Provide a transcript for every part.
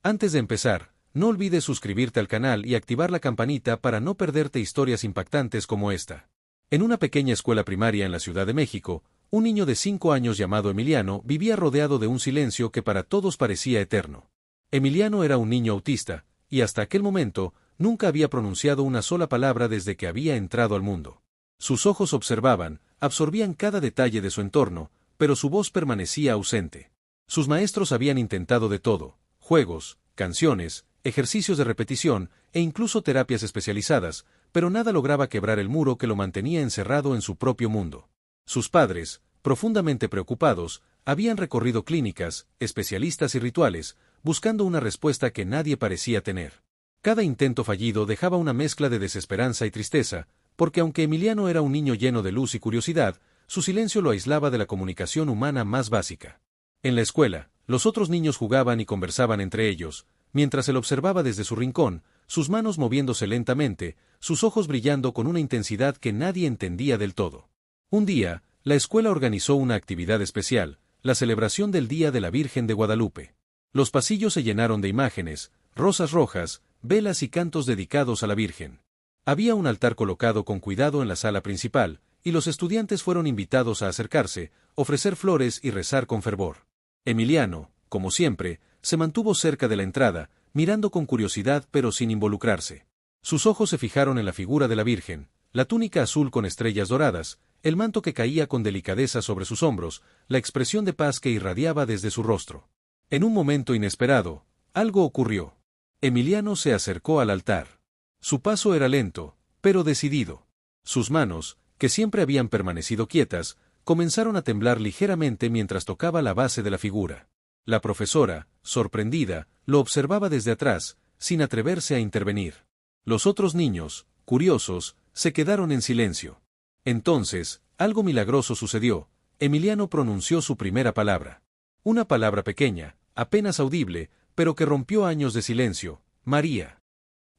Antes de empezar, no olvides suscribirte al canal y activar la campanita para no perderte historias impactantes como esta. En una pequeña escuela primaria en la Ciudad de México, un niño de 5 años llamado Emiliano vivía rodeado de un silencio que para todos parecía eterno. Emiliano era un niño autista, y hasta aquel momento, nunca había pronunciado una sola palabra desde que había entrado al mundo. Sus ojos observaban, absorbían cada detalle de su entorno, pero su voz permanecía ausente. Sus maestros habían intentado de todo: juegos, canciones, ejercicios de repetición e incluso terapias especializadas, pero nada lograba quebrar el muro que lo mantenía encerrado en su propio mundo. Sus padres, profundamente preocupados, habían recorrido clínicas, especialistas y rituales, buscando una respuesta que nadie parecía tener. Cada intento fallido dejaba una mezcla de desesperanza y tristeza, porque aunque Emiliano era un niño lleno de luz y curiosidad, su silencio lo aislaba de la comunicación humana más básica. En la escuela, los otros niños jugaban y conversaban entre ellos, mientras él observaba desde su rincón, sus manos moviéndose lentamente, sus ojos brillando con una intensidad que nadie entendía del todo. Un día, la escuela organizó una actividad especial, la celebración del Día de la Virgen de Guadalupe. Los pasillos se llenaron de imágenes, rosas rojas, velas y cantos dedicados a la Virgen. Había un altar colocado con cuidado en la sala principal, y los estudiantes fueron invitados a acercarse, ofrecer flores y rezar con fervor. Emiliano, como siempre, se mantuvo cerca de la entrada, mirando con curiosidad pero sin involucrarse. Sus ojos se fijaron en la figura de la Virgen, la túnica azul con estrellas doradas, el manto que caía con delicadeza sobre sus hombros, la expresión de paz que irradiaba desde su rostro. En un momento inesperado, algo ocurrió. Emiliano se acercó al altar. Su paso era lento, pero decidido. Sus manos, que siempre habían permanecido quietas, comenzaron a temblar ligeramente mientras tocaba la base de la figura. La profesora, sorprendida, lo observaba desde atrás, sin atreverse a intervenir. Los otros niños, curiosos, se quedaron en silencio. Entonces, algo milagroso sucedió. Emiliano pronunció su primera palabra. Una palabra pequeña, apenas audible, pero que rompió años de silencio: María.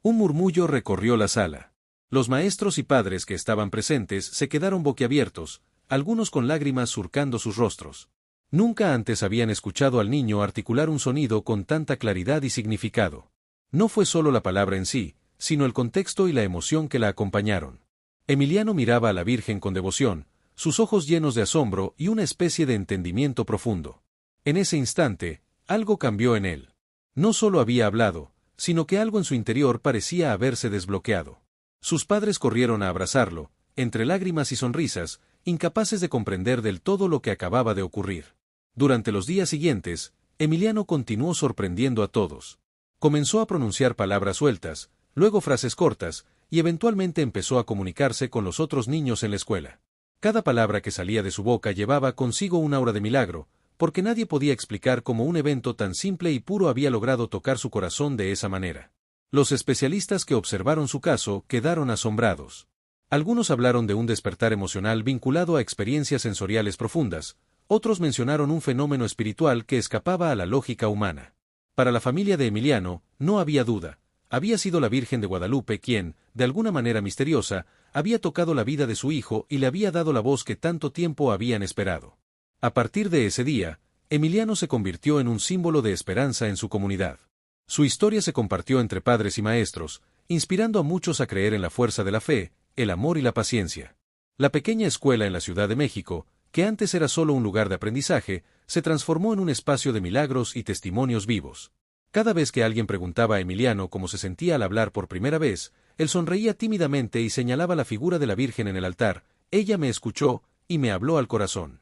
Un murmullo recorrió la sala. Los maestros y padres que estaban presentes se quedaron boquiabiertos, algunos con lágrimas surcando sus rostros. Nunca antes habían escuchado al niño articular un sonido con tanta claridad y significado. No fue solo la palabra en sí, sino el contexto y la emoción que la acompañaron. Emiliano miraba a la Virgen con devoción, sus ojos llenos de asombro y una especie de entendimiento profundo. En ese instante, algo cambió en él. No solo había hablado, sino que algo en su interior parecía haberse desbloqueado. Sus padres corrieron a abrazarlo, entre lágrimas y sonrisas, incapaces de comprender del todo lo que acababa de ocurrir. Durante los días siguientes, Emiliano continuó sorprendiendo a todos. Comenzó a pronunciar palabras sueltas, luego frases cortas, y eventualmente empezó a comunicarse con los otros niños en la escuela. Cada palabra que salía de su boca llevaba consigo un aura de milagro, porque nadie podía explicar cómo un evento tan simple y puro había logrado tocar su corazón de esa manera. Los especialistas que observaron su caso quedaron asombrados. Algunos hablaron de un despertar emocional vinculado a experiencias sensoriales profundas, otros mencionaron un fenómeno espiritual que escapaba a la lógica humana. Para la familia de Emiliano, no había duda, había sido la Virgen de Guadalupe quien, de alguna manera misteriosa, había tocado la vida de su hijo y le había dado la voz que tanto tiempo habían esperado. A partir de ese día, Emiliano se convirtió en un símbolo de esperanza en su comunidad. Su historia se compartió entre padres y maestros, inspirando a muchos a creer en la fuerza de la fe, el amor y la paciencia. La pequeña escuela en la Ciudad de México, que antes era solo un lugar de aprendizaje, se transformó en un espacio de milagros y testimonios vivos. Cada vez que alguien preguntaba a Emiliano cómo se sentía al hablar por primera vez, él sonreía tímidamente y señalaba la figura de la Virgen en el altar: ella me escuchó y me habló al corazón.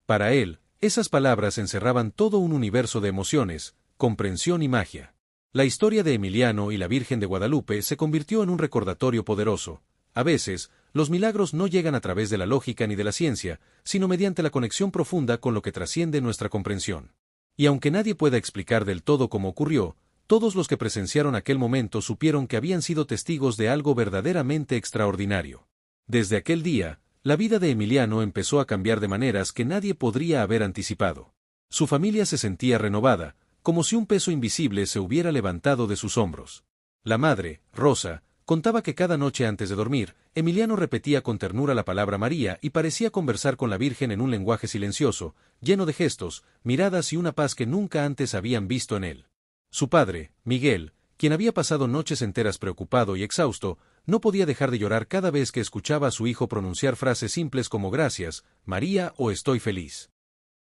Para él, esas palabras encerraban todo un universo de emociones, comprensión y magia. La historia de Emiliano y la Virgen de Guadalupe se convirtió en un recordatorio poderoso. A veces, los milagros no llegan a través de la lógica ni de la ciencia, sino mediante la conexión profunda con lo que trasciende nuestra comprensión. Y aunque nadie pueda explicar del todo cómo ocurrió, todos los que presenciaron aquel momento supieron que habían sido testigos de algo verdaderamente extraordinario. Desde aquel día, la vida de Emiliano empezó a cambiar de maneras que nadie podría haber anticipado. Su familia se sentía renovada, como si un peso invisible se hubiera levantado de sus hombros. La madre, Rosa, contaba que cada noche antes de dormir, Emiliano repetía con ternura la palabra María y parecía conversar con la Virgen en un lenguaje silencioso, lleno de gestos, miradas y una paz que nunca antes habían visto en él. Su padre, Miguel, quien había pasado noches enteras preocupado y exhausto, no podía dejar de llorar cada vez que escuchaba a su hijo pronunciar frases simples como gracias, María o estoy feliz.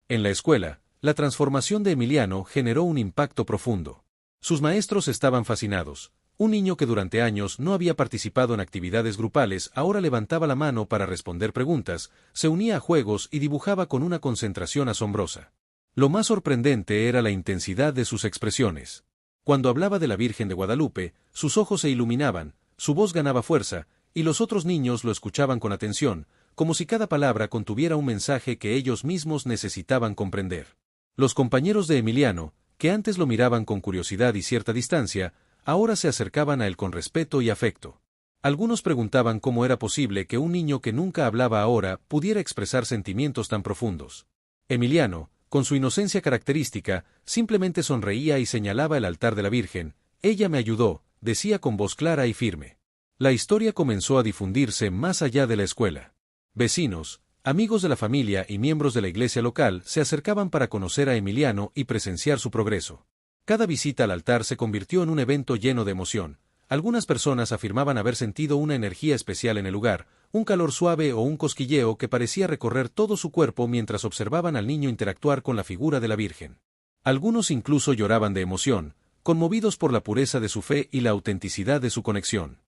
En la escuela, la transformación de Emiliano generó un impacto profundo. Sus maestros estaban fascinados. Un niño que durante años no había participado en actividades grupales ahora levantaba la mano para responder preguntas, se unía a juegos y dibujaba con una concentración asombrosa. Lo más sorprendente era la intensidad de sus expresiones. Cuando hablaba de la Virgen de Guadalupe, sus ojos se iluminaban, su voz ganaba fuerza, y los otros niños lo escuchaban con atención, como si cada palabra contuviera un mensaje que ellos mismos necesitaban comprender. Los compañeros de Emiliano, que antes lo miraban con curiosidad y cierta distancia, ahora se acercaban a él con respeto y afecto. Algunos preguntaban cómo era posible que un niño que nunca hablaba ahora pudiera expresar sentimientos tan profundos. Emiliano, con su inocencia característica, simplemente sonreía y señalaba el altar de la Virgen. Ella me ayudó, decía con voz clara y firme. La historia comenzó a difundirse más allá de la escuela. Vecinos, amigos de la familia y miembros de la iglesia local se acercaban para conocer a Emiliano y presenciar su progreso. Cada visita al altar se convirtió en un evento lleno de emoción. Algunas personas afirmaban haber sentido una energía especial en el lugar, un calor suave o un cosquilleo que parecía recorrer todo su cuerpo mientras observaban al niño interactuar con la figura de la Virgen. Algunos incluso lloraban de emoción, conmovidos por la pureza de su fe y la autenticidad de su conexión.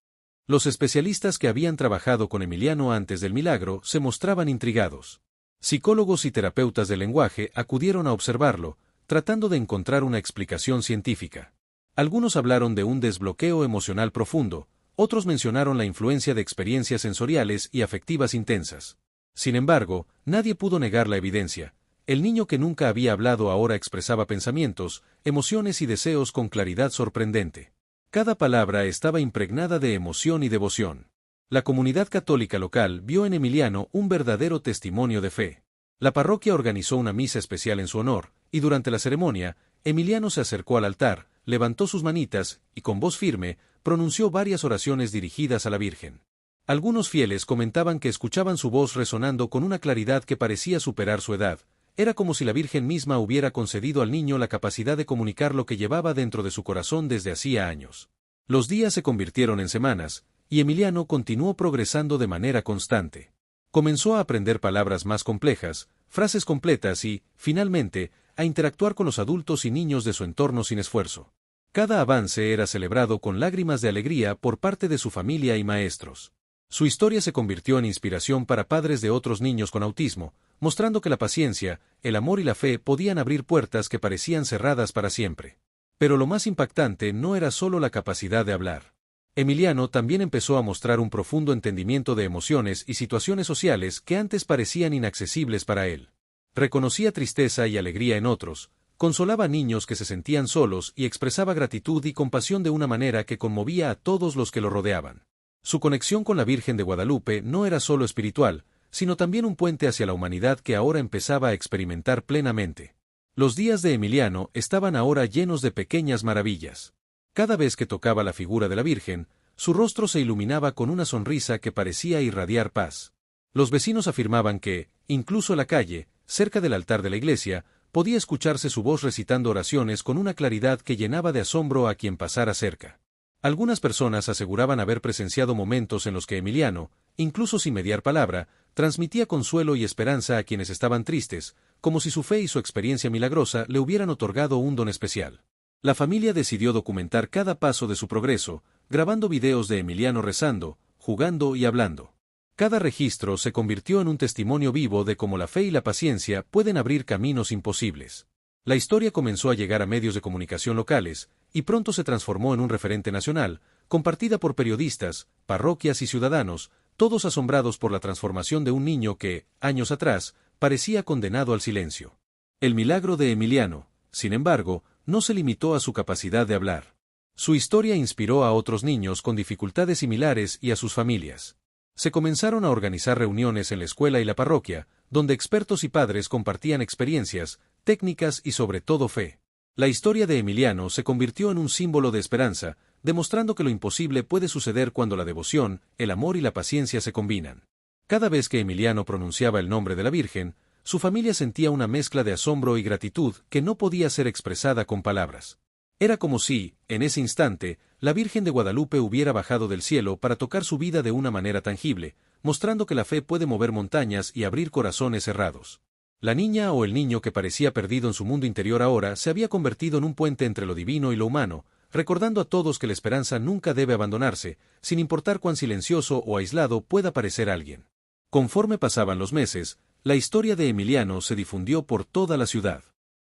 Los especialistas que habían trabajado con Emiliano antes del milagro se mostraban intrigados. Psicólogos y terapeutas del lenguaje acudieron a observarlo, tratando de encontrar una explicación científica. Algunos hablaron de un desbloqueo emocional profundo, otros mencionaron la influencia de experiencias sensoriales y afectivas intensas. Sin embargo, nadie pudo negar la evidencia. El niño que nunca había hablado ahora expresaba pensamientos, emociones y deseos con claridad sorprendente. Cada palabra estaba impregnada de emoción y devoción. La comunidad católica local vio en Emiliano un verdadero testimonio de fe. La parroquia organizó una misa especial en su honor, y durante la ceremonia, Emiliano se acercó al altar, levantó sus manitas, y con voz firme, pronunció varias oraciones dirigidas a la Virgen. Algunos fieles comentaban que escuchaban su voz resonando con una claridad que parecía superar su edad. Era como si la Virgen misma hubiera concedido al niño la capacidad de comunicar lo que llevaba dentro de su corazón desde hacía años. Los días se convirtieron en semanas, y Emiliano continuó progresando de manera constante. Comenzó a aprender palabras más complejas, frases completas y, finalmente, a interactuar con los adultos y niños de su entorno sin esfuerzo. Cada avance era celebrado con lágrimas de alegría por parte de su familia y maestros. Su historia se convirtió en inspiración para padres de otros niños con autismo, mostrando que la paciencia, el amor y la fe podían abrir puertas que parecían cerradas para siempre. Pero lo más impactante no era solo la capacidad de hablar. Emiliano también empezó a mostrar un profundo entendimiento de emociones y situaciones sociales que antes parecían inaccesibles para él. Reconocía tristeza y alegría en otros, consolaba a niños que se sentían solos y expresaba gratitud y compasión de una manera que conmovía a todos los que lo rodeaban. Su conexión con la Virgen de Guadalupe no era solo espiritual, sino también un puente hacia la humanidad que ahora empezaba a experimentar plenamente. Los días de Emiliano estaban ahora llenos de pequeñas maravillas. Cada vez que tocaba la figura de la Virgen, su rostro se iluminaba con una sonrisa que parecía irradiar paz. Los vecinos afirmaban que, incluso en la calle, cerca del altar de la iglesia, podía escucharse su voz recitando oraciones con una claridad que llenaba de asombro a quien pasara cerca. Algunas personas aseguraban haber presenciado momentos en los que Emiliano, incluso sin mediar palabra, transmitía consuelo y esperanza a quienes estaban tristes, como si su fe y su experiencia milagrosa le hubieran otorgado un don especial. La familia decidió documentar cada paso de su progreso, grabando videos de Emiliano rezando, jugando y hablando. Cada registro se convirtió en un testimonio vivo de cómo la fe y la paciencia pueden abrir caminos imposibles. La historia comenzó a llegar a medios de comunicación locales, y pronto se transformó en un referente nacional, compartida por periodistas, parroquias y ciudadanos, todos asombrados por la transformación de un niño que, años atrás, parecía condenado al silencio. El milagro de Emiliano, sin embargo, no se limitó a su capacidad de hablar. Su historia inspiró a otros niños con dificultades similares y a sus familias. Se comenzaron a organizar reuniones en la escuela y la parroquia, donde expertos y padres compartían experiencias, técnicas y sobre todo fe. La historia de Emiliano se convirtió en un símbolo de esperanza, demostrando que lo imposible puede suceder cuando la devoción, el amor y la paciencia se combinan. Cada vez que Emiliano pronunciaba el nombre de la Virgen, su familia sentía una mezcla de asombro y gratitud que no podía ser expresada con palabras. Era como si, en ese instante, la Virgen de Guadalupe hubiera bajado del cielo para tocar su vida de una manera tangible, mostrando que la fe puede mover montañas y abrir corazones cerrados. La niña o el niño que parecía perdido en su mundo interior ahora se había convertido en un puente entre lo divino y lo humano, recordando a todos que la esperanza nunca debe abandonarse, sin importar cuán silencioso o aislado pueda parecer alguien. Conforme pasaban los meses, la historia de Emiliano se difundió por toda la ciudad.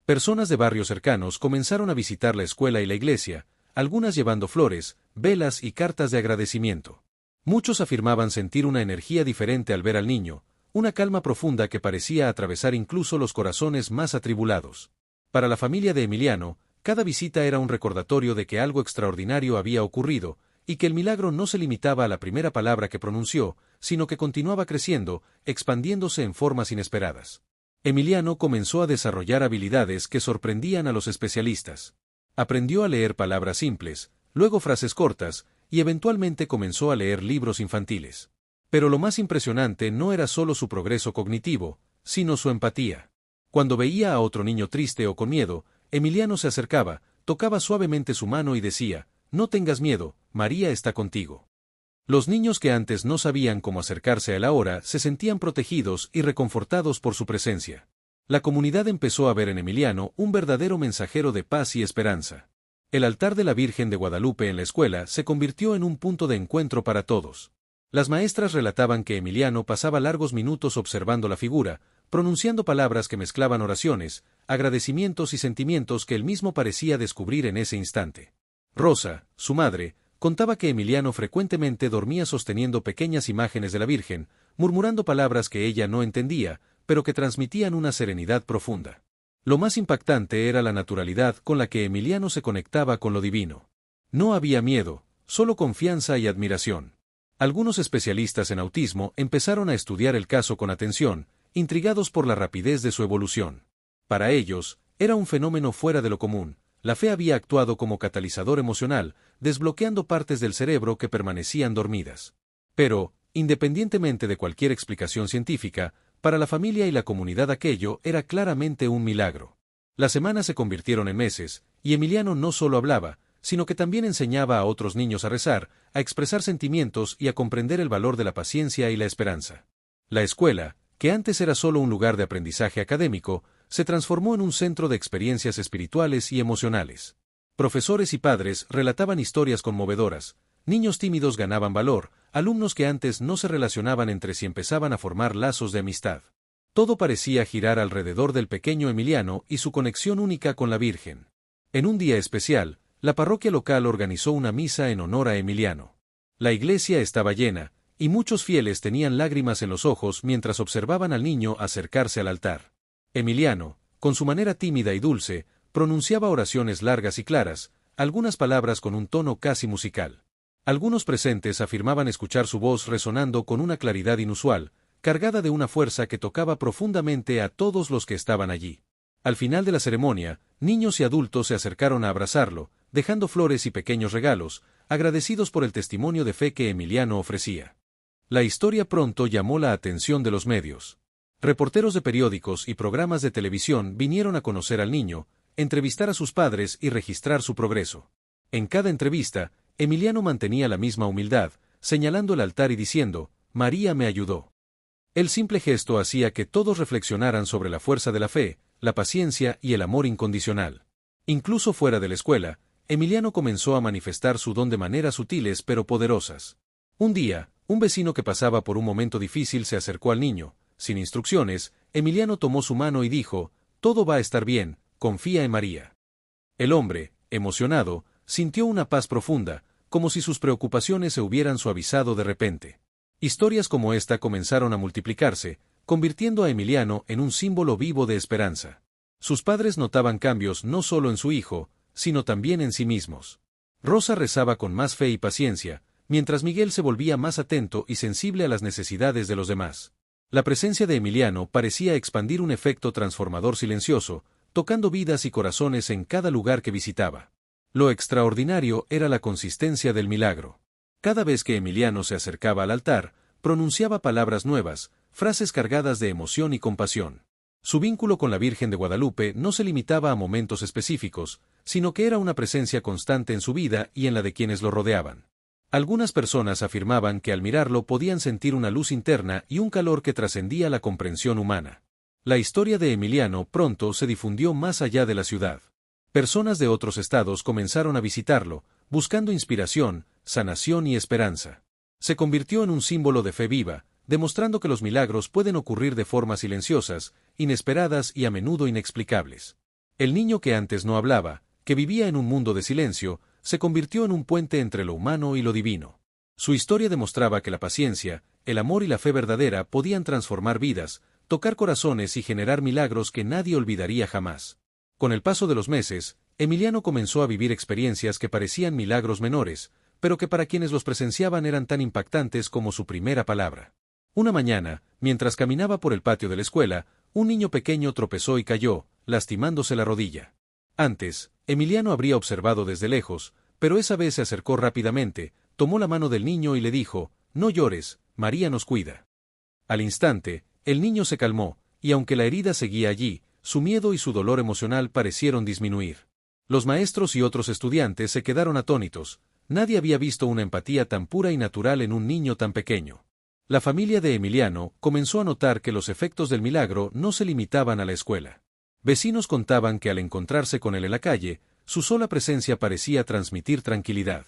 Personas de barrios cercanos comenzaron a visitar la escuela y la iglesia, algunas llevando flores, velas y cartas de agradecimiento. Muchos afirmaban sentir una energía diferente al ver al niño, una calma profunda que parecía atravesar incluso los corazones más atribulados. Para la familia de Emiliano, cada visita era un recordatorio de que algo extraordinario había ocurrido, y que el milagro no se limitaba a la primera palabra que pronunció, sino que continuaba creciendo, expandiéndose en formas inesperadas. Emiliano comenzó a desarrollar habilidades que sorprendían a los especialistas. Aprendió a leer palabras simples, luego frases cortas, y eventualmente comenzó a leer libros infantiles. Pero lo más impresionante no era solo su progreso cognitivo, sino su empatía. Cuando veía a otro niño triste o con miedo, Emiliano se acercaba, tocaba suavemente su mano y decía: «No tengas miedo, María está contigo». Los niños que antes no sabían cómo acercarse a él ahora se sentían protegidos y reconfortados por su presencia. La comunidad empezó a ver en Emiliano un verdadero mensajero de paz y esperanza. El altar de la Virgen de Guadalupe en la escuela se convirtió en un punto de encuentro para todos. Las maestras relataban que Emiliano pasaba largos minutos observando la figura, pronunciando palabras que mezclaban oraciones, agradecimientos y sentimientos que él mismo parecía descubrir en ese instante. Rosa, su madre, contaba que Emiliano frecuentemente dormía sosteniendo pequeñas imágenes de la Virgen, murmurando palabras que ella no entendía, pero que transmitían una serenidad profunda. Lo más impactante era la naturalidad con la que Emiliano se conectaba con lo divino. No había miedo, solo confianza y admiración. Algunos especialistas en autismo empezaron a estudiar el caso con atención, intrigados por la rapidez de su evolución. Para ellos, era un fenómeno fuera de lo común. La fe había actuado como catalizador emocional, desbloqueando partes del cerebro que permanecían dormidas. Pero, independientemente de cualquier explicación científica, para la familia y la comunidad aquello era claramente un milagro. Las semanas se convirtieron en meses, y Emiliano no solo hablaba, sino que también enseñaba a otros niños a rezar, a expresar sentimientos y a comprender el valor de la paciencia y la esperanza. La escuela, que antes era solo un lugar de aprendizaje académico, se transformó en un centro de experiencias espirituales y emocionales. Profesores y padres relataban historias conmovedoras, niños tímidos ganaban valor, alumnos que antes no se relacionaban entre sí empezaban a formar lazos de amistad. Todo parecía girar alrededor del pequeño Emiliano y su conexión única con la Virgen. En un día especial, la parroquia local organizó una misa en honor a Emiliano. La iglesia estaba llena, y muchos fieles tenían lágrimas en los ojos mientras observaban al niño acercarse al altar. Emiliano, con su manera tímida y dulce, pronunciaba oraciones largas y claras, algunas palabras con un tono casi musical. Algunos presentes afirmaban escuchar su voz resonando con una claridad inusual, cargada de una fuerza que tocaba profundamente a todos los que estaban allí. Al final de la ceremonia, niños y adultos se acercaron a abrazarlo, dejando flores y pequeños regalos, agradecidos por el testimonio de fe que Emiliano ofrecía. La historia pronto llamó la atención de los medios. Reporteros de periódicos y programas de televisión vinieron a conocer al niño, entrevistar a sus padres y registrar su progreso. En cada entrevista, Emiliano mantenía la misma humildad, señalando el altar y diciendo: «María me ayudó». El simple gesto hacía que todos reflexionaran sobre la fuerza de la fe, la paciencia y el amor incondicional. Incluso fuera de la escuela, Emiliano comenzó a manifestar su don de maneras sutiles pero poderosas. Un día, un vecino que pasaba por un momento difícil se acercó al niño. Sin instrucciones, Emiliano tomó su mano y dijo: «Todo va a estar bien, confía en María». El hombre, emocionado, sintió una paz profunda, como si sus preocupaciones se hubieran suavizado de repente. Historias como esta comenzaron a multiplicarse, convirtiendo a Emiliano en un símbolo vivo de esperanza. Sus padres notaban cambios no solo en su hijo, sino también en sí mismos. Rosa rezaba con más fe y paciencia, mientras Miguel se volvía más atento y sensible a las necesidades de los demás. La presencia de Emiliano parecía expandir un efecto transformador silencioso, tocando vidas y corazones en cada lugar que visitaba. Lo extraordinario era la consistencia del milagro. Cada vez que Emiliano se acercaba al altar, pronunciaba palabras nuevas, frases cargadas de emoción y compasión. Su vínculo con la Virgen de Guadalupe no se limitaba a momentos específicos, sino que era una presencia constante en su vida y en la de quienes lo rodeaban. Algunas personas afirmaban que al mirarlo podían sentir una luz interna y un calor que trascendía la comprensión humana. La historia de Emiliano pronto se difundió más allá de la ciudad. Personas de otros estados comenzaron a visitarlo, buscando inspiración, sanación y esperanza. Se convirtió en un símbolo de fe viva, demostrando que los milagros pueden ocurrir de formas silenciosas, inesperadas y a menudo inexplicables. El niño que antes no hablaba, que vivía en un mundo de silencio, se convirtió en un puente entre lo humano y lo divino. Su historia demostraba que la paciencia, el amor y la fe verdadera podían transformar vidas, tocar corazones y generar milagros que nadie olvidaría jamás. Con el paso de los meses, Emiliano comenzó a vivir experiencias que parecían milagros menores, pero que para quienes los presenciaban eran tan impactantes como su primera palabra. Una mañana, mientras caminaba por el patio de la escuela, un niño pequeño tropezó y cayó, lastimándose la rodilla. Antes, Emiliano habría observado desde lejos, pero esa vez se acercó rápidamente, tomó la mano del niño y le dijo: «No llores, María nos cuida». Al instante, el niño se calmó, y aunque la herida seguía allí, su miedo y su dolor emocional parecieron disminuir. Los maestros y otros estudiantes se quedaron atónitos. Nadie había visto una empatía tan pura y natural en un niño tan pequeño. La familia de Emiliano comenzó a notar que los efectos del milagro no se limitaban a la escuela. Vecinos contaban que al encontrarse con él en la calle, su sola presencia parecía transmitir tranquilidad.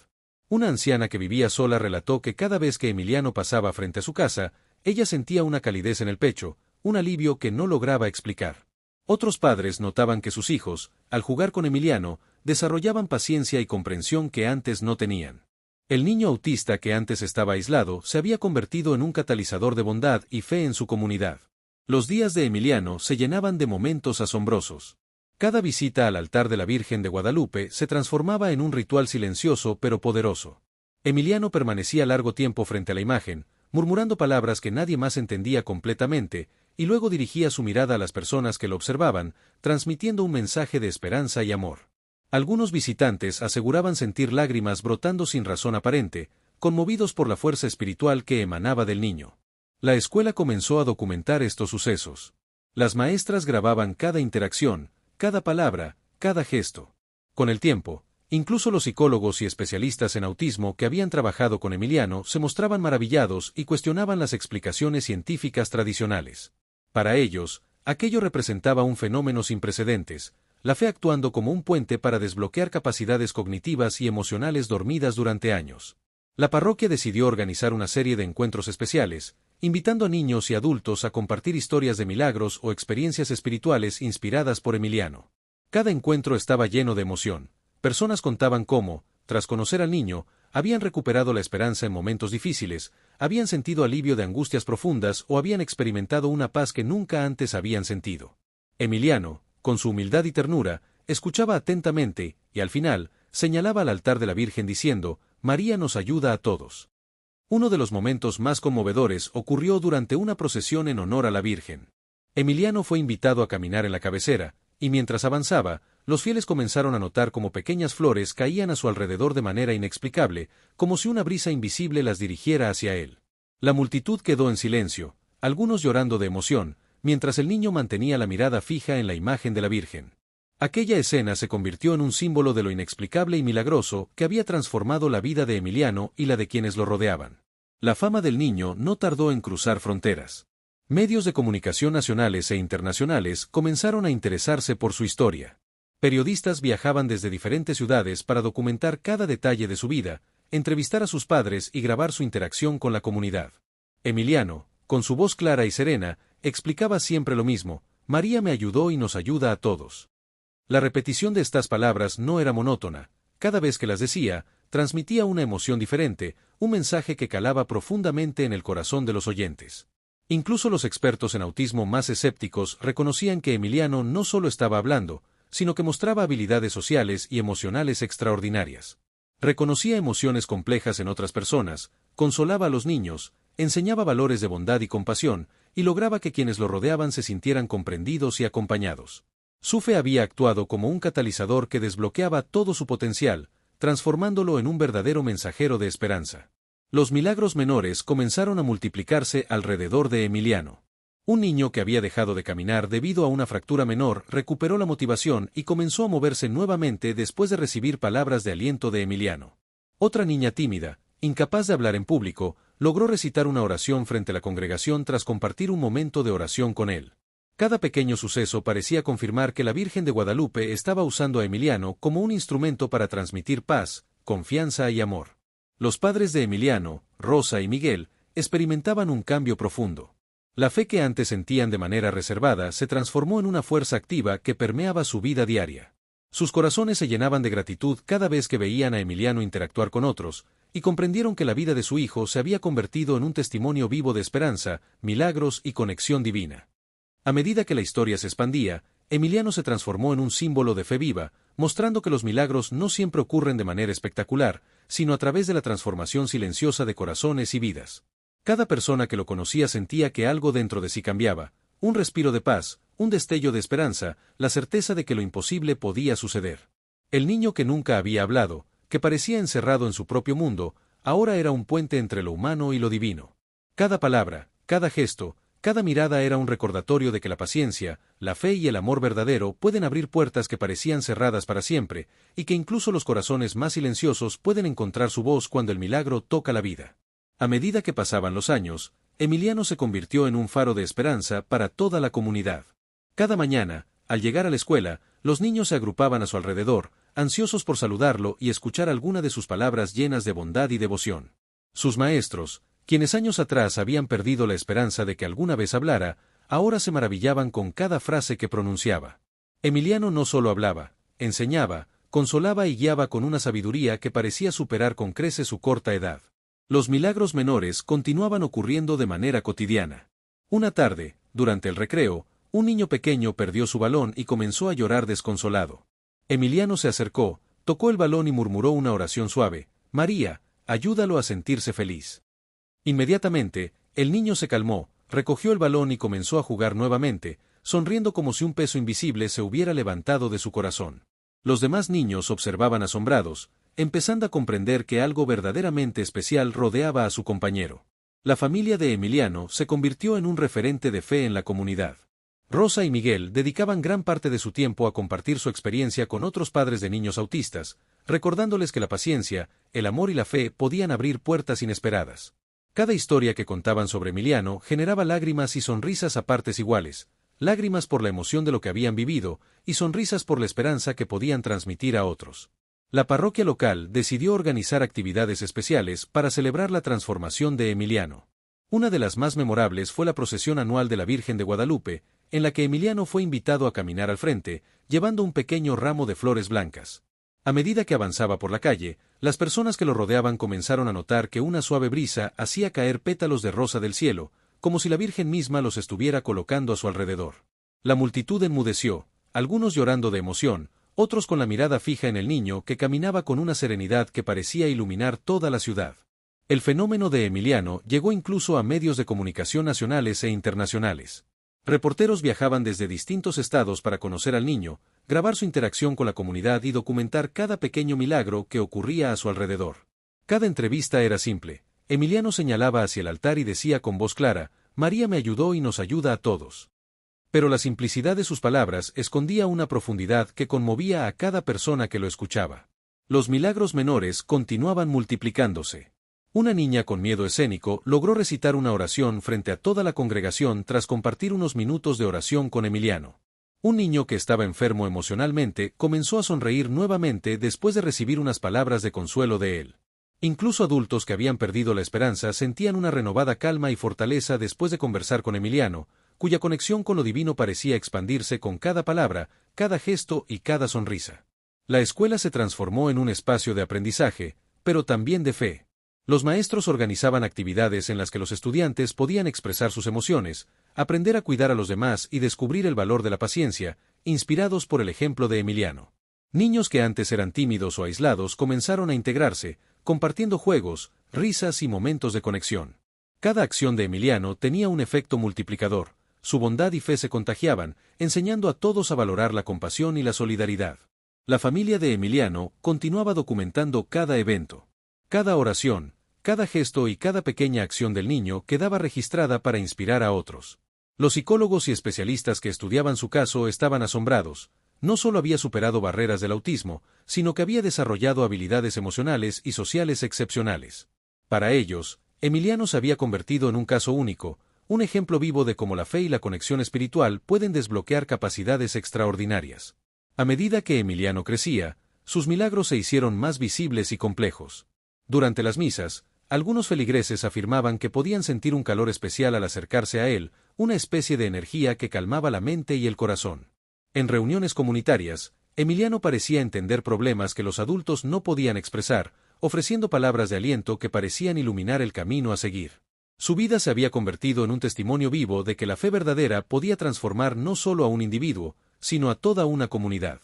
Una anciana que vivía sola relató que cada vez que Emiliano pasaba frente a su casa, ella sentía una calidez en el pecho, un alivio que no lograba explicar. Otros padres notaban que sus hijos, al jugar con Emiliano, desarrollaban paciencia y comprensión que antes no tenían. El niño autista que antes estaba aislado se había convertido en un catalizador de bondad y fe en su comunidad. Los días de Emiliano se llenaban de momentos asombrosos. Cada visita al altar de la Virgen de Guadalupe se transformaba en un ritual silencioso pero poderoso. Emiliano permanecía largo tiempo frente a la imagen, murmurando palabras que nadie más entendía completamente, y luego dirigía su mirada a las personas que lo observaban, transmitiendo un mensaje de esperanza y amor. Algunos visitantes aseguraban sentir lágrimas brotando sin razón aparente, conmovidos por la fuerza espiritual que emanaba del niño. La escuela comenzó a documentar estos sucesos. Las maestras grababan cada interacción, cada palabra, cada gesto. Con el tiempo, incluso los psicólogos y especialistas en autismo que habían trabajado con Emiliano se mostraban maravillados y cuestionaban las explicaciones científicas tradicionales. Para ellos, aquello representaba un fenómeno sin precedentes, la fe actuando como un puente para desbloquear capacidades cognitivas y emocionales dormidas durante años. La parroquia decidió organizar una serie de encuentros especiales, invitando a niños y adultos a compartir historias de milagros o experiencias espirituales inspiradas por Emiliano. Cada encuentro estaba lleno de emoción. Personas contaban cómo, tras conocer al niño, habían recuperado la esperanza en momentos difíciles, habían sentido alivio de angustias profundas o habían experimentado una paz que nunca antes habían sentido. Emiliano, con su humildad y ternura, escuchaba atentamente, y al final, señalaba al altar de la Virgen diciendo: «María nos ayuda a todos». Uno de los momentos más conmovedores ocurrió durante una procesión en honor a la Virgen. Emiliano fue invitado a caminar en la cabecera, y mientras avanzaba, los fieles comenzaron a notar cómo pequeñas flores caían a su alrededor de manera inexplicable, como si una brisa invisible las dirigiera hacia él. La multitud quedó en silencio, algunos llorando de emoción, mientras el niño mantenía la mirada fija en la imagen de la Virgen. Aquella escena se convirtió en un símbolo de lo inexplicable y milagroso que había transformado la vida de Emiliano y la de quienes lo rodeaban. La fama del niño no tardó en cruzar fronteras. Medios de comunicación nacionales e internacionales comenzaron a interesarse por su historia. Periodistas viajaban desde diferentes ciudades para documentar cada detalle de su vida, entrevistar a sus padres y grabar su interacción con la comunidad. Emiliano, con su voz clara y serena, explicaba siempre lo mismo: «María me ayudó y nos ayuda a todos». La repetición de estas palabras no era monótona. Cada vez que las decía, transmitía una emoción diferente, un mensaje que calaba profundamente en el corazón de los oyentes. Incluso los expertos en autismo más escépticos reconocían que Emiliano no solo estaba hablando, sino que mostraba habilidades sociales y emocionales extraordinarias. Reconocía emociones complejas en otras personas, consolaba a los niños, enseñaba valores de bondad y compasión, y lograba que quienes lo rodeaban se sintieran comprendidos y acompañados. Su fe había actuado como un catalizador que desbloqueaba todo su potencial, transformándolo en un verdadero mensajero de esperanza. Los milagros menores comenzaron a multiplicarse alrededor de Emiliano. Un niño que había dejado de caminar debido a una fractura menor recuperó la motivación y comenzó a moverse nuevamente después de recibir palabras de aliento de Emiliano. Otra niña tímida, incapaz de hablar en público, logró recitar una oración frente a la congregación tras compartir un momento de oración con él. Cada pequeño suceso parecía confirmar que la Virgen de Guadalupe estaba usando a Emiliano como un instrumento para transmitir paz, confianza y amor. Los padres de Emiliano, Rosa y Miguel, experimentaban un cambio profundo. La fe que antes sentían de manera reservada se transformó en una fuerza activa que permeaba su vida diaria. Sus corazones se llenaban de gratitud cada vez que veían a Emiliano interactuar con otros, y comprendieron que la vida de su hijo se había convertido en un testimonio vivo de esperanza, milagros y conexión divina. A medida que la historia se expandía, Emiliano se transformó en un símbolo de fe viva, mostrando que los milagros no siempre ocurren de manera espectacular, sino a través de la transformación silenciosa de corazones y vidas. Cada persona que lo conocía sentía que algo dentro de sí cambiaba, un respiro de paz, un destello de esperanza, la certeza de que lo imposible podía suceder. El niño que nunca había hablado, que parecía encerrado en su propio mundo, ahora era un puente entre lo humano y lo divino. Cada palabra, cada gesto, cada mirada era un recordatorio de que la paciencia, la fe y el amor verdadero pueden abrir puertas que parecían cerradas para siempre, y que incluso los corazones más silenciosos pueden encontrar su voz cuando el milagro toca la vida. A medida que pasaban los años, Emiliano se convirtió en un faro de esperanza para toda la comunidad. Cada mañana, al llegar a la escuela, los niños se agrupaban a su alrededor, ansiosos por saludarlo y escuchar alguna de sus palabras llenas de bondad y devoción. Sus maestros, quienes años atrás habían perdido la esperanza de que alguna vez hablara, ahora se maravillaban con cada frase que pronunciaba. Emiliano no solo hablaba, enseñaba, consolaba y guiaba con una sabiduría que parecía superar con creces su corta edad. Los milagros menores continuaban ocurriendo de manera cotidiana. Una tarde, durante el recreo, un niño pequeño perdió su balón y comenzó a llorar desconsolado. Emiliano se acercó, tocó el balón y murmuró una oración suave: «María, ayúdalo a sentirse feliz». Inmediatamente, el niño se calmó, recogió el balón y comenzó a jugar nuevamente, sonriendo como si un peso invisible se hubiera levantado de su corazón. Los demás niños observaban asombrados, empezando a comprender que algo verdaderamente especial rodeaba a su compañero. La familia de Emiliano se convirtió en un referente de fe en la comunidad. Rosa y Miguel dedicaban gran parte de su tiempo a compartir su experiencia con otros padres de niños autistas, recordándoles que la paciencia, el amor y la fe podían abrir puertas inesperadas. Cada historia que contaban sobre Emiliano generaba lágrimas y sonrisas a partes iguales, lágrimas por la emoción de lo que habían vivido y sonrisas por la esperanza que podían transmitir a otros. La parroquia local decidió organizar actividades especiales para celebrar la transformación de Emiliano. Una de las más memorables fue la procesión anual de la Virgen de Guadalupe, en la que Emiliano fue invitado a caminar al frente, llevando un pequeño ramo de flores blancas. A medida que avanzaba por la calle, las personas que lo rodeaban comenzaron a notar que una suave brisa hacía caer pétalos de rosa del cielo, como si la Virgen misma los estuviera colocando a su alrededor. La multitud enmudeció, algunos llorando de emoción, otros con la mirada fija en el niño que caminaba con una serenidad que parecía iluminar toda la ciudad. El fenómeno de Emiliano llegó incluso a medios de comunicación nacionales e internacionales. Reporteros viajaban desde distintos estados para conocer al niño, grabar su interacción con la comunidad y documentar cada pequeño milagro que ocurría a su alrededor. Cada entrevista era simple. Emiliano señalaba hacia el altar y decía con voz clara: «María me ayudó y nos ayuda a todos». Pero la simplicidad de sus palabras escondía una profundidad que conmovía a cada persona que lo escuchaba. Los milagros menores continuaban multiplicándose. Una niña con miedo escénico logró recitar una oración frente a toda la congregación tras compartir unos minutos de oración con Emiliano. Un niño que estaba enfermo emocionalmente comenzó a sonreír nuevamente después de recibir unas palabras de consuelo de él. Incluso adultos que habían perdido la esperanza sentían una renovada calma y fortaleza después de conversar con Emiliano, cuya conexión con lo divino parecía expandirse con cada palabra, cada gesto y cada sonrisa. La escuela se transformó en un espacio de aprendizaje, pero también de fe. Los maestros organizaban actividades en las que los estudiantes podían expresar sus emociones, aprender a cuidar a los demás y descubrir el valor de la paciencia, inspirados por el ejemplo de Emiliano. Niños que antes eran tímidos o aislados comenzaron a integrarse, compartiendo juegos, risas y momentos de conexión. Cada acción de Emiliano tenía un efecto multiplicador. Su bondad y fe se contagiaban, enseñando a todos a valorar la compasión y la solidaridad. La familia de Emiliano continuaba documentando cada evento. Cada oración, cada gesto y cada pequeña acción del niño quedaba registrada para inspirar a otros. Los psicólogos y especialistas que estudiaban su caso estaban asombrados. No solo había superado barreras del autismo, sino que había desarrollado habilidades emocionales y sociales excepcionales. Para ellos, Emiliano se había convertido en un caso único, un ejemplo vivo de cómo la fe y la conexión espiritual pueden desbloquear capacidades extraordinarias. A medida que Emiliano crecía, sus milagros se hicieron más visibles y complejos. Durante las misas, algunos feligreses afirmaban que podían sentir un calor especial al acercarse a él, una especie de energía que calmaba la mente y el corazón. En reuniones comunitarias, Emiliano parecía entender problemas que los adultos no podían expresar, ofreciendo palabras de aliento que parecían iluminar el camino a seguir. Su vida se había convertido en un testimonio vivo de que la fe verdadera podía transformar no solo a un individuo, sino a toda una comunidad.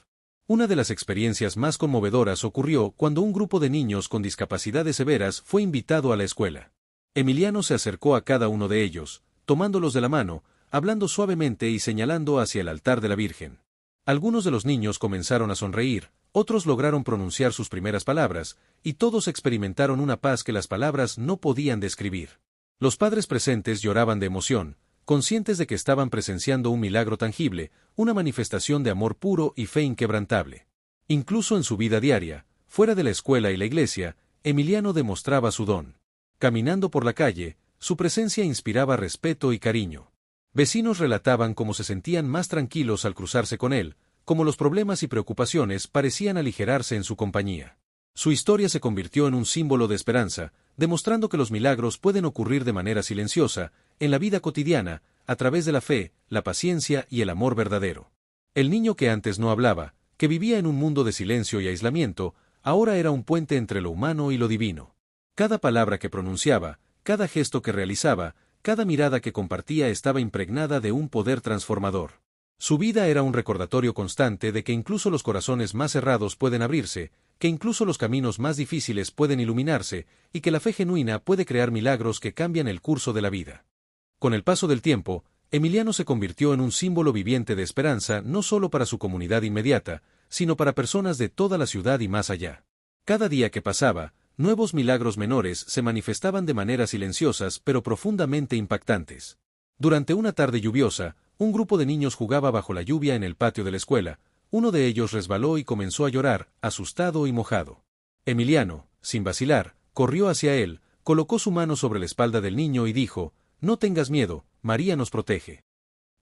Una de las experiencias más conmovedoras ocurrió cuando un grupo de niños con discapacidades severas fue invitado a la escuela. Emiliano se acercó a cada uno de ellos, tomándolos de la mano, hablando suavemente y señalando hacia el altar de la Virgen. Algunos de los niños comenzaron a sonreír, otros lograron pronunciar sus primeras palabras, y todos experimentaron una paz que las palabras no podían describir. Los padres presentes lloraban de emoción, conscientes de que estaban presenciando un milagro tangible, una manifestación de amor puro y fe inquebrantable. Incluso en su vida diaria, fuera de la escuela y la iglesia, Emiliano demostraba su don. Caminando por la calle, su presencia inspiraba respeto y cariño. Vecinos relataban cómo se sentían más tranquilos al cruzarse con él, cómo los problemas y preocupaciones parecían aligerarse en su compañía. Su historia se convirtió en un símbolo de esperanza, demostrando que los milagros pueden ocurrir de manera silenciosa, en la vida cotidiana, a través de la fe, la paciencia y el amor verdadero. El niño que antes no hablaba, que vivía en un mundo de silencio y aislamiento, ahora era un puente entre lo humano y lo divino. Cada palabra que pronunciaba, cada gesto que realizaba, cada mirada que compartía estaba impregnada de un poder transformador. Su vida era un recordatorio constante de que incluso los corazones más cerrados pueden abrirse, que incluso los caminos más difíciles pueden iluminarse, y que la fe genuina puede crear milagros que cambian el curso de la vida. Con el paso del tiempo, Emiliano se convirtió en un símbolo viviente de esperanza no solo para su comunidad inmediata, sino para personas de toda la ciudad y más allá. Cada día que pasaba, nuevos milagros menores se manifestaban de maneras silenciosas pero profundamente impactantes. Durante una tarde lluviosa, un grupo de niños jugaba bajo la lluvia en el patio de la escuela. Uno de ellos resbaló y comenzó a llorar, asustado y mojado. Emiliano, sin vacilar, corrió hacia él, colocó su mano sobre la espalda del niño y dijo: «No tengas miedo, María nos protege».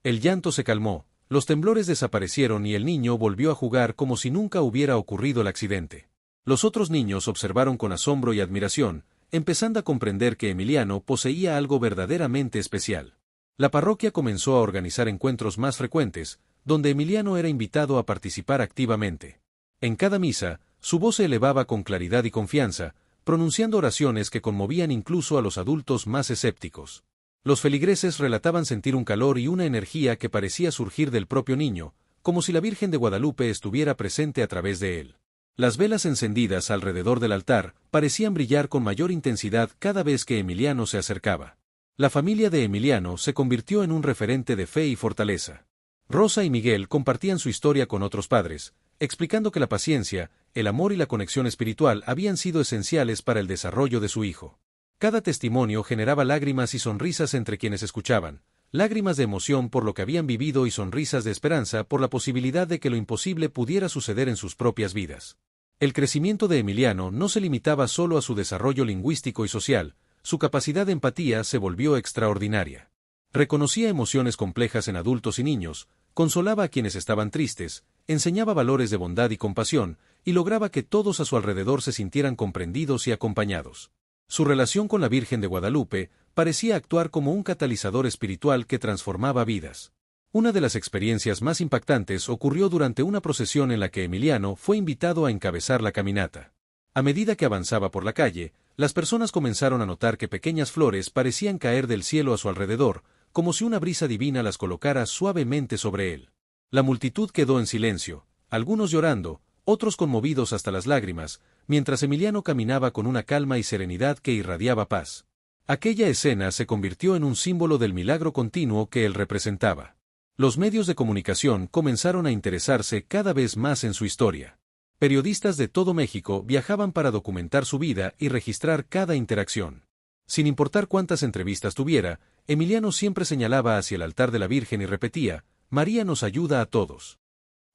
El llanto se calmó, los temblores desaparecieron y el niño volvió a jugar como si nunca hubiera ocurrido el accidente. Los otros niños observaron con asombro y admiración, empezando a comprender que Emiliano poseía algo verdaderamente especial. La parroquia comenzó a organizar encuentros más frecuentes, donde Emiliano era invitado a participar activamente. En cada misa, su voz se elevaba con claridad y confianza, pronunciando oraciones que conmovían incluso a los adultos más escépticos. Los feligreses relataban sentir un calor y una energía que parecía surgir del propio niño, como si la Virgen de Guadalupe estuviera presente a través de él. Las velas encendidas alrededor del altar parecían brillar con mayor intensidad cada vez que Emiliano se acercaba. La familia de Emiliano se convirtió en un referente de fe y fortaleza. Rosa y Miguel compartían su historia con otros padres, explicando que la paciencia, el amor y la conexión espiritual habían sido esenciales para el desarrollo de su hijo. Cada testimonio generaba lágrimas y sonrisas entre quienes escuchaban, lágrimas de emoción por lo que habían vivido y sonrisas de esperanza por la posibilidad de que lo imposible pudiera suceder en sus propias vidas. El crecimiento de Emiliano no se limitaba solo a su desarrollo lingüístico y social, su capacidad de empatía se volvió extraordinaria. Reconocía emociones complejas en adultos y niños, consolaba a quienes estaban tristes, enseñaba valores de bondad y compasión, y lograba que todos a su alrededor se sintieran comprendidos y acompañados. Su relación con la Virgen de Guadalupe parecía actuar como un catalizador espiritual que transformaba vidas. Una de las experiencias más impactantes ocurrió durante una procesión en la que Emiliano fue invitado a encabezar la caminata. A medida que avanzaba por la calle, las personas comenzaron a notar que pequeñas flores parecían caer del cielo a su alrededor, como si una brisa divina las colocara suavemente sobre él. La multitud quedó en silencio, algunos llorando, otros conmovidos hasta las lágrimas, mientras Emiliano caminaba con una calma y serenidad que irradiaba paz. Aquella escena se convirtió en un símbolo del milagro continuo que él representaba. Los medios de comunicación comenzaron a interesarse cada vez más en su historia. Periodistas de todo México viajaban para documentar su vida y registrar cada interacción. Sin importar cuántas entrevistas tuviera, Emiliano siempre señalaba hacia el altar de la Virgen y repetía: María nos ayuda a todos.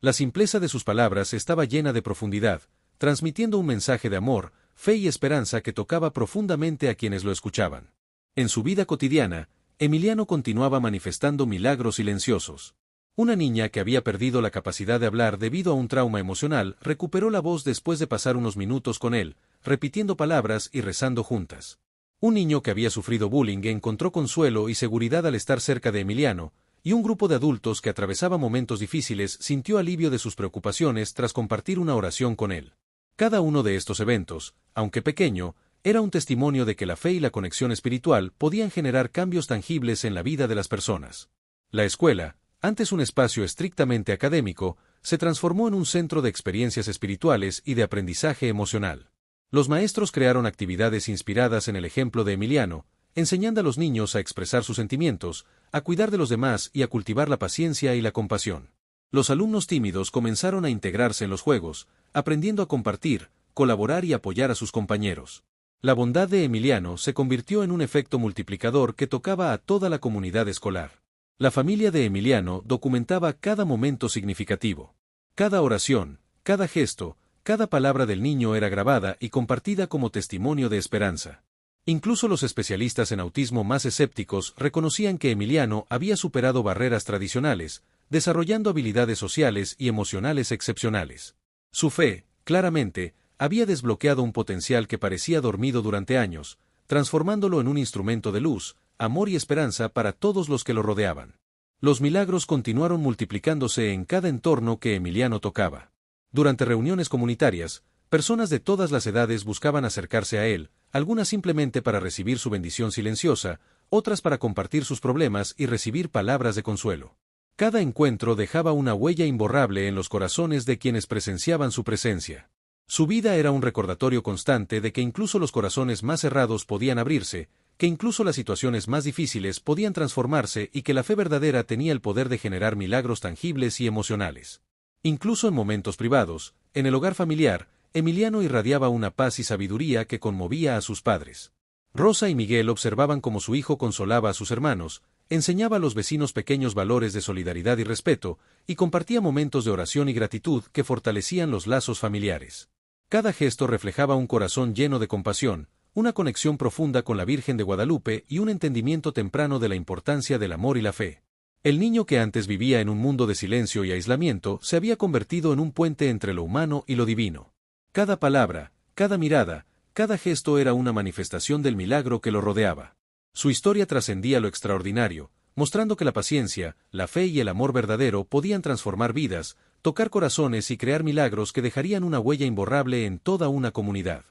La simpleza de sus palabras estaba llena de profundidad, transmitiendo un mensaje de amor, fe y esperanza que tocaba profundamente a quienes lo escuchaban. En su vida cotidiana, Emiliano continuaba manifestando milagros silenciosos. Una niña que había perdido la capacidad de hablar debido a un trauma emocional recuperó la voz después de pasar unos minutos con él, repitiendo palabras y rezando juntas. Un niño que había sufrido bullying encontró consuelo y seguridad al estar cerca de Emiliano, y un grupo de adultos que atravesaba momentos difíciles sintió alivio de sus preocupaciones tras compartir una oración con él. Cada uno de estos eventos, aunque pequeño, era un testimonio de que la fe y la conexión espiritual podían generar cambios tangibles en la vida de las personas. La escuela, antes un espacio estrictamente académico, se transformó en un centro de experiencias espirituales y de aprendizaje emocional. Los maestros crearon actividades inspiradas en el ejemplo de Emiliano, enseñando a los niños a expresar sus sentimientos, a cuidar de los demás y a cultivar la paciencia y la compasión. Los alumnos tímidos comenzaron a integrarse en los juegos, aprendiendo a compartir, colaborar y apoyar a sus compañeros. La bondad de Emiliano se convirtió en un efecto multiplicador que tocaba a toda la comunidad escolar. La familia de Emiliano documentaba cada momento significativo. Cada oración, cada gesto, cada palabra del niño era grabada y compartida como testimonio de esperanza. Incluso los especialistas en autismo más escépticos reconocían que Emiliano había superado barreras tradicionales, desarrollando habilidades sociales y emocionales excepcionales. Su fe, claramente, había desbloqueado un potencial que parecía dormido durante años, transformándolo en un instrumento de luz, amor y esperanza para todos los que lo rodeaban. Los milagros continuaron multiplicándose en cada entorno que Emiliano tocaba. Durante reuniones comunitarias, personas de todas las edades buscaban acercarse a él, algunas simplemente para recibir su bendición silenciosa, otras para compartir sus problemas y recibir palabras de consuelo. Cada encuentro dejaba una huella imborrable en los corazones de quienes presenciaban su presencia. Su vida era un recordatorio constante de que incluso los corazones más cerrados podían abrirse, que incluso las situaciones más difíciles podían transformarse y que la fe verdadera tenía el poder de generar milagros tangibles y emocionales. Incluso en momentos privados, en el hogar familiar, Emiliano irradiaba una paz y sabiduría que conmovía a sus padres. Rosa y Miguel observaban cómo su hijo consolaba a sus hermanos, enseñaba a los vecinos pequeños valores de solidaridad y respeto, y compartía momentos de oración y gratitud que fortalecían los lazos familiares. Cada gesto reflejaba un corazón lleno de compasión, una conexión profunda con la Virgen de Guadalupe y un entendimiento temprano de la importancia del amor y la fe. El niño que antes vivía en un mundo de silencio y aislamiento se había convertido en un puente entre lo humano y lo divino. Cada palabra, cada mirada, cada gesto era una manifestación del milagro que lo rodeaba. Su historia trascendía lo extraordinario, mostrando que la paciencia, la fe y el amor verdadero podían transformar vidas, tocar corazones y crear milagros que dejarían una huella imborrable en toda una comunidad.